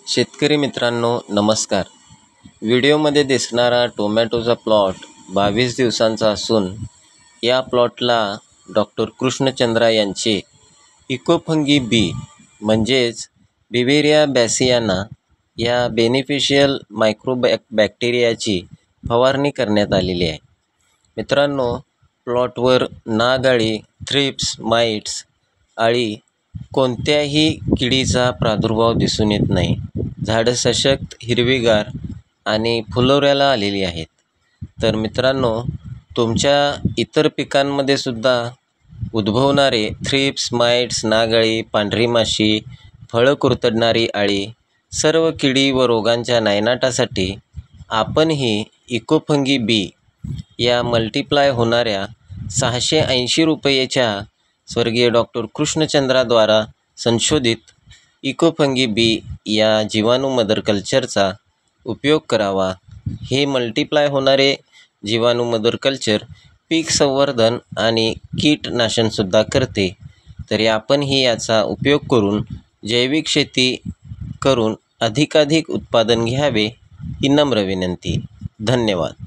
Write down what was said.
शेतकरी मित्रांनो नमस्कार. व्हिडिओमध्ये दिसणारा टोमॅटोचा प्लॉट 22 दिवसांचा असून या प्लॉटला डॉक्टर कृष्णचंद्रा यांचे इकोफंगी बी म्हणजेच बिव्हेरिया बॅसियाना या बेनिफिशियल बॅक्टेरियाची फवारणी करण्यात आलेली आहे. मित्रांनो, प्लॉटवर नाग अळी, थ्रिप्स, माइट्स, अळी कोणत्याही किडीचा प्रादुर्भाव दिसून येत नाही. झाडं सशक्त, हिरवीगार आणि फुलोऱ्याला आलेली आहेत. तर मित्रांनो, तुमच्या इतर पिकांमध्ये सुद्धा उद्भवणारे थ्रिप्स, माइट्स, नागअळी, पांढरी माशी, फळं कुरतडणारी अळी, सर्व किडी व रोगांच्या नायनाटासाठी आपण ही इकोफंगी बी या मल्टिप्लाय होणाऱ्या 680 रुपयेच्या स्वर्गीय डॉक्टर कृष्णचंद्राद्वारा संशोधित इकोफंगी बी या जीवाणू मदर कल्चरचा उपयोग करावा. हे मल्टिप्लाय होणारे जीवाणू मदर कल्चर पीक संवर्धन आणि कीटनाशनसुद्धा करते. तरी आपणही याचा उपयोग करून जैविक शेती करून अधिकाधिक उत्पादन घ्यावे ही नम्र विनंती. धन्यवाद.